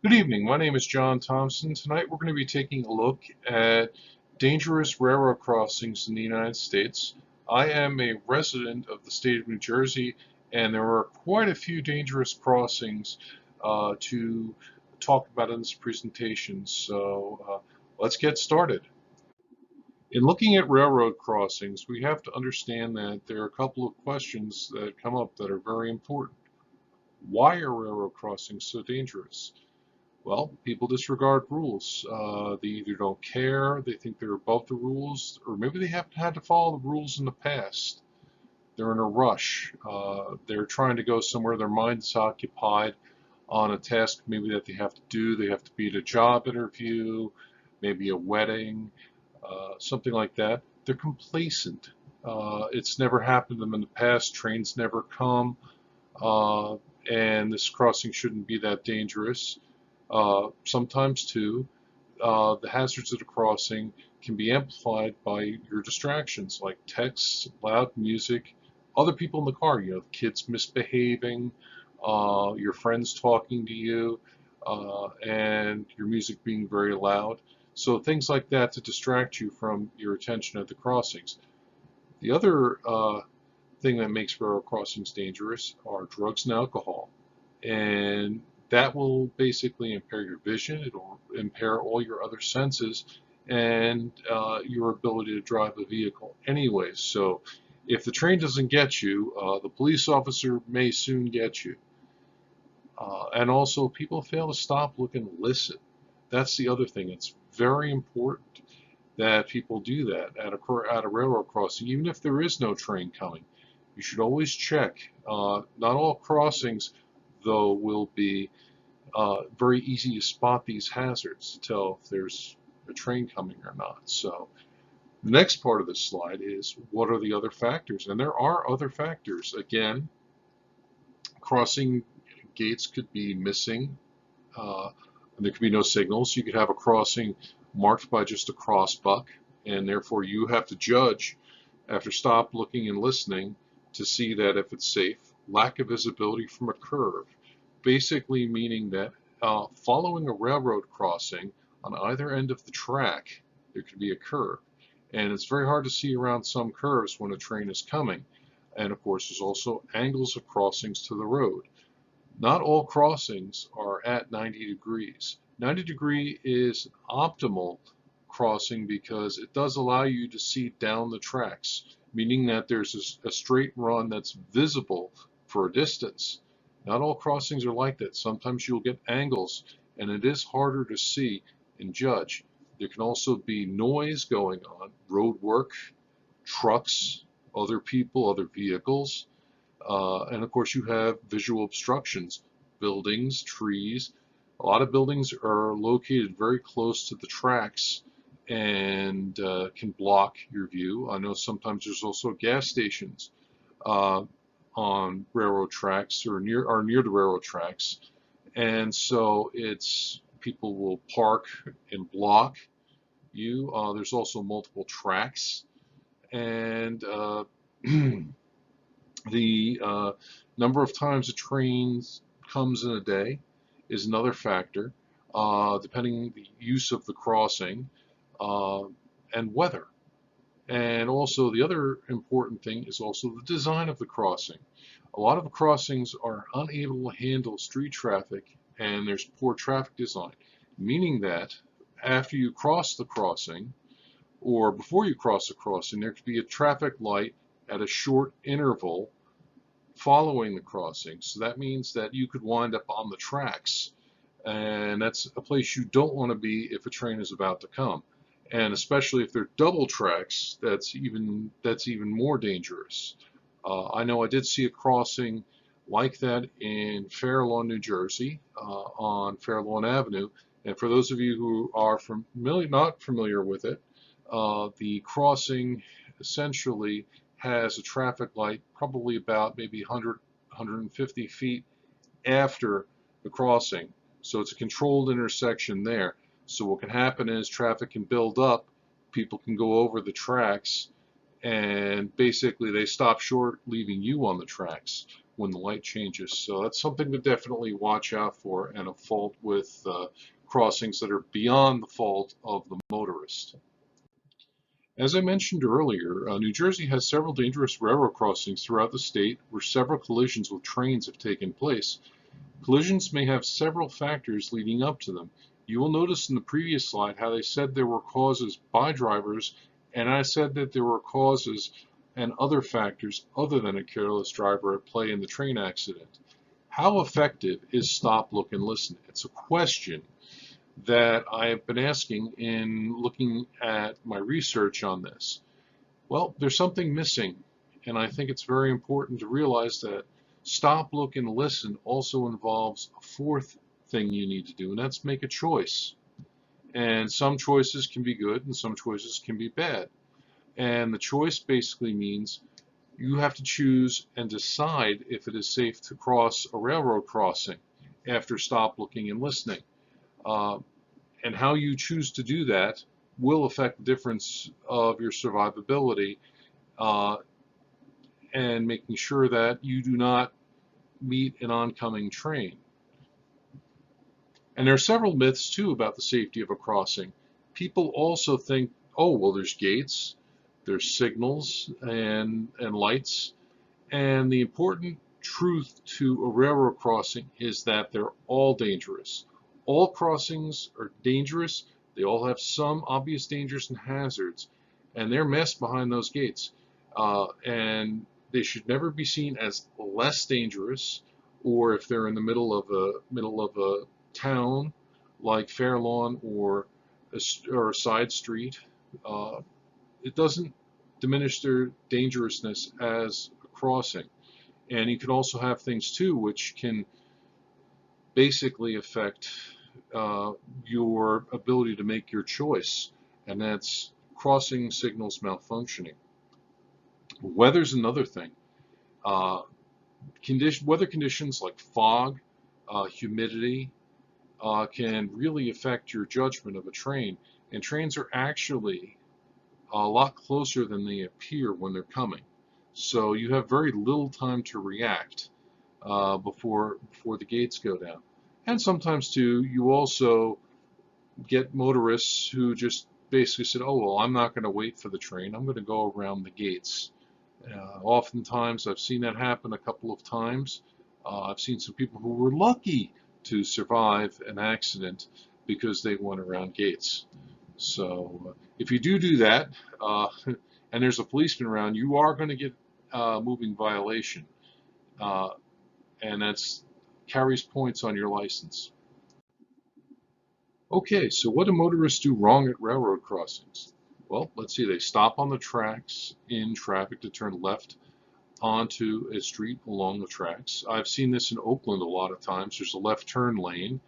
Good evening. My name is John Thompson. Tonight we're going to be taking a look at dangerous railroad crossings in the United States. I am a resident of the state of New Jersey, and there are quite a few dangerous crossings to talk about in this presentation. So let's get started. In looking at railroad crossings, we have to understand that there are a couple of questions that come up that are very important. Why are railroad crossings so dangerous? Well, people disregard rules. They either don't care, they think they're above the rules, or maybe they haven't had to follow the rules in the past. They're in a rush. They're trying to go somewhere, their mind's occupied on a task maybe that they have to do. They have to be at a job interview, maybe a wedding, something like that. They're complacent. It's never happened to them in the past. Trains never come, uh, and this crossing shouldn't be that dangerous. Sometimes, too, the hazards of the crossing can be amplified by your distractions like texts, loud music, other people in the car, kids misbehaving, your friends talking to you, and your music being very loud. So things like that to distract you from your attention at the crossings. The other thing that makes railroad crossings dangerous are drugs and alcohol. And that will basically impair your vision, it'll impair all your other senses, and your ability to drive a vehicle anyways. So if the train doesn't get you, the police officer may soon get you. And also, people fail to stop, look, and listen. That's the other thing. It's very important that people do that at a railroad crossing, even if there is no train coming. You should always check. Not all crossings, though, will be very easy to spot these hazards to tell if there's a train coming or not. So the next part of this slide is what are the other factors? And there are other factors. Again, crossing gates could be missing. And there could be no signals. You could have a crossing marked by just a crossbuck, and therefore you have to judge after stop looking and listening to see that if it's safe. Lack of visibility from a curve, basically meaning that following a railroad crossing on either end of the track, there could be a curve. And it's very hard to see around some curves when a train is coming. And of course, there's also angles of crossings to the road. Not all crossings are at 90 degrees. 90-degree is optimal crossing because it does allow you to see down the tracks, meaning that there's a straight run that's visible for a distance. Not all crossings are like that. Sometimes you'll get angles, and it is harder to see and judge. There can also be noise going on, road work, trucks, other people, other vehicles. And of course, you have visual obstructions, buildings, trees. A lot of buildings are located very close to the tracks and can block your view. I know sometimes there's also gas stations uh, on railroad tracks or near the railroad tracks, and so it's people will park and block you. There's also multiple tracks, and the number of times a train comes in a day is another factor, depending the use of the crossing uh, and weather. And also the other important thing is also the design of the crossing. A lot of the crossings are unable to handle street traffic and there's poor traffic design, meaning that after you cross the crossing or before you cross the crossing, there could be a traffic light at a short interval following the crossing. So that means that you could wind up on the tracks. And that's a place you don't want to be if a train is about to come. And especially if they're double tracks, that's even more dangerous. I know I did see a crossing like that in Fair Lawn, New Jersey, on Fair Lawn Avenue. And for those of you who are not familiar with it, the crossing essentially has a traffic light probably about maybe 100, 150 feet after the crossing. So it's a controlled intersection there. So what can happen is traffic can build up, people can go over the tracks, and basically they stop short, leaving you on the tracks. when the light changes. So that's something to definitely watch out for, and a fault with crossings that are beyond the fault of the motorist. As I mentioned earlier, New Jersey has several dangerous railroad crossings throughout the state where several collisions with trains have taken place. Collisions may have several factors leading up to them. You will notice in the previous slide how they said there were causes by drivers, and I said that there were causes and other factors other than a careless driver at play in the train accident. How effective is stop, look, and listen? It's a question that I have been asking in looking at my research on this. Well, there's something missing, and I think it's very important to realize that stop, look, and listen also involves a fourth thing you need to do, and that's make a choice. And some choices can be good and some choices can be bad. And the choice basically means you have to choose and decide if it is safe to cross a railroad crossing after stop, looking, and listening. Uh, and how you choose to do that will affect the difference of your survivability, uh, and making sure that you do not meet an oncoming train. And there are several myths too about the safety of a crossing. People also think, oh, well, there's gates, there's signals and lights, and the important truth to a railroad crossing is that they're all dangerous. All crossings are dangerous. They all have some obvious dangers and hazards, and they're masked behind those gates. And they should never be seen as less dangerous, or if they're in the middle of a town like Fair Lawn or a side street. Uh, it doesn't diminish their dangerousness as a crossing. And you can also have things too which can basically affect your ability to make your choice, and that's crossing signals malfunctioning. Weather's another thing. Uh, Weather conditions like fog, humidity, can really affect your judgment of a train. And trains are actually a lot closer than they appear when they're coming. So you have very little time to react before the gates go down. And sometimes too, you also get motorists who just basically said, "Oh well, I'm not going to wait for the train. I'm going to go around the gates." Oftentimes, I've seen that happen a couple of times. I've seen some people who were lucky to survive an accident because they went around gates. So if you do that, and there's a policeman around, you are going to get moving violation, uh, and that's carries points on your license. Okay, so what do motorists do wrong at railroad crossings? Well, let's see, they stop on the tracks in traffic to turn left onto a street along the tracks. I've seen this in Oakland a lot of times. There's a left turn lane,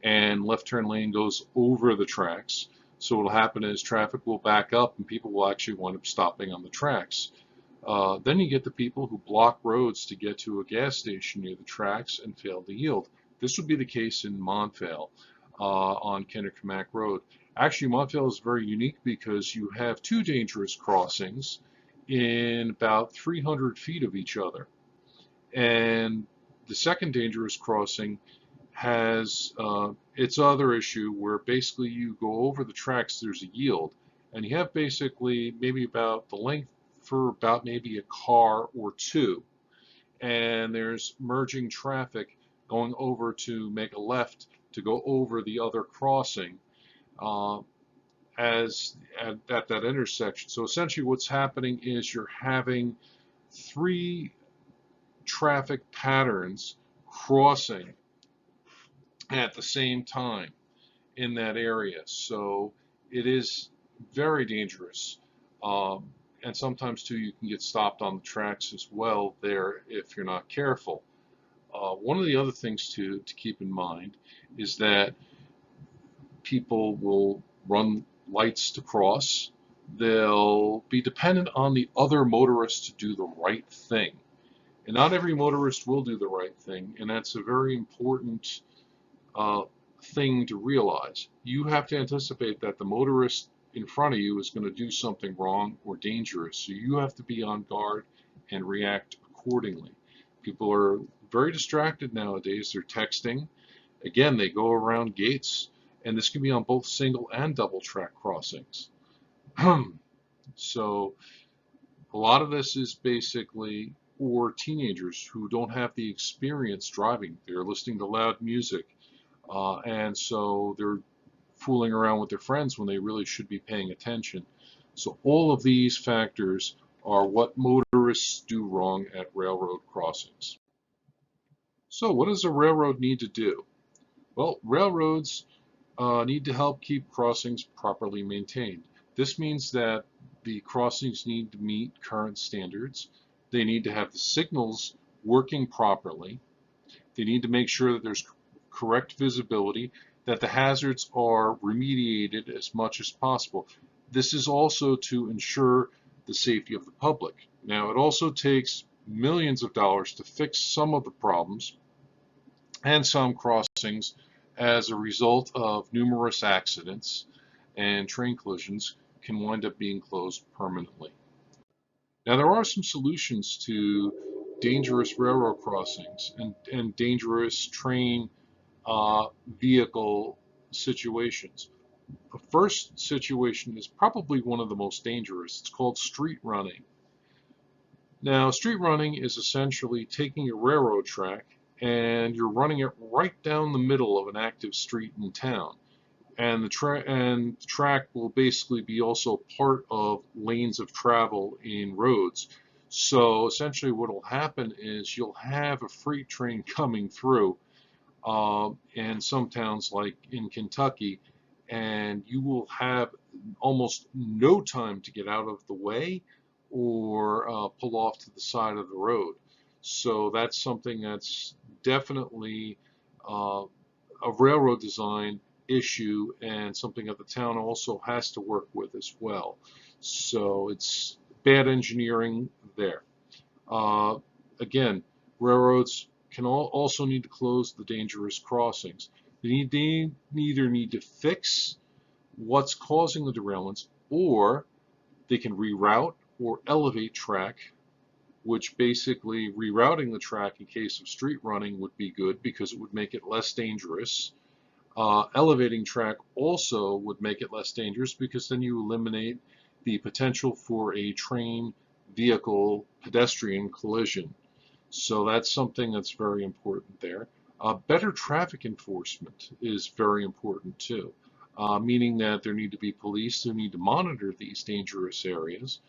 and left turn lane goes over the tracks. So what'll happen is traffic will back up and people will actually wind up stopping on the tracks. Then you get the people who block roads to get to a gas station near the tracks and fail to yield. This would be the case in Montvale on Kennecott Road. Actually, Montvale is very unique because you have two dangerous crossings in about 300 feet of each other. And the second dangerous crossing has its other issue where basically you go over the tracks, there's a yield, and you have basically maybe about the length for about maybe a car or two, and there's merging traffic going over to make a left to go over the other crossing uh, at that intersection. So essentially what's happening is you're having three traffic patterns crossing at the same time in that area. So it is very dangerous. And sometimes too, you can get stopped on the tracks as well there if you're not careful. One of the other things to keep in mind is that people will run lights to cross. They'll be dependent on the other motorists to do the right thing. And not every motorist will do the right thing, and that's a very important uh, thing to realize. You have to anticipate that the motorist in front of you is going to do something wrong or dangerous, so you have to be on guard and react accordingly. People are very distracted nowadays. They're texting. Again, they go around gates, and this can be on both single and double track crossings. So a lot of this is basically for teenagers who don't have the experience driving. They're listening to loud music, and so they're fooling around with their friends when they really should be paying attention. So all of these factors are what motorists do wrong at railroad crossings. So what does a railroad need to do? Well, railroads need to help keep crossings properly maintained. This means that the crossings need to meet current standards. They need to have the signals working properly. They need to make sure that there's correct visibility, that the hazards are remediated as much as possible. This is also to ensure the safety of the public. Now, it also takes millions of dollars to fix some of the problems, and some crossings, as a result of numerous accidents and train collisions, can wind up being closed permanently. Now, there are some solutions to dangerous railroad crossings and dangerous train vehicle situations. The first situation is probably one of the most dangerous. It's called street running. Now, street running is essentially taking a railroad track and you're running it right down the middle of an active street in town. And the track will basically be also part of lanes of travel in roads. So essentially what will happen is you'll have a freight train coming through in some towns like in Kentucky, and you will have almost no time to get out of the way or pull off to the side of the road. So that's something that's definitely uh, a railroad design issue and something that the town also has to work with as well. So it's bad engineering there. Uh, Again, railroads can also need to close the dangerous crossings. They either need to fix what's causing the derailments, or they can reroute or elevate track, which basically rerouting the track in case of street running would be good because it would make it less dangerous. Elevating track also would make it less dangerous because then you eliminate the potential for a train, vehicle, pedestrian collision. So that's something that's very important there. Better traffic enforcement is very important too, meaning that there need to be police who need to monitor these dangerous areas,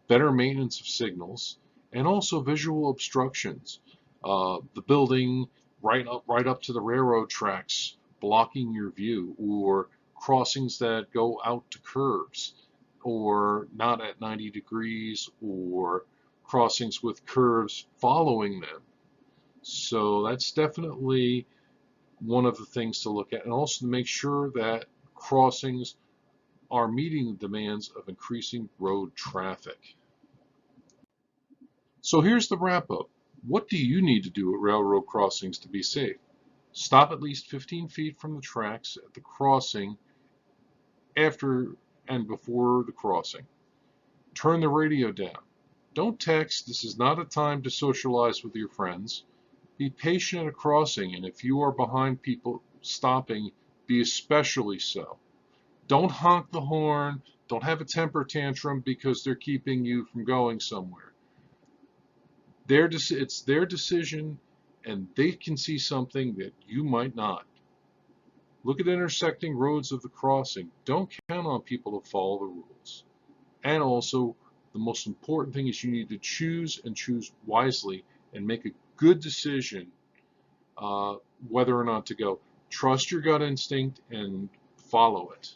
better maintenance of signals, and also visual obstructions. The building right up to the railroad tracks blocking your view, or crossings that go out to curves, or not at 90 degrees, or crossings with curves following them. So that's definitely one of the things to look at, and also to make sure that crossings are meeting the demands of increasing road traffic. So here's the wrap up. What do you need to do at railroad crossings to be safe? Stop at least 15 feet from the tracks at the crossing after and before the crossing. Turn the radio down. Don't text. This is not a time to socialize with your friends. Be patient at a crossing, and if you are behind people stopping, be especially so. Don't honk the horn. Don't have a temper tantrum because they're keeping you from going somewhere. It's their decision, and they can see something that you might not. Look at intersecting roads of the crossing. Don't count on people to follow the rules. And also, the most important thing is you need to choose and choose wisely and make a good decision whether or not to go. Trust your gut instinct and follow it.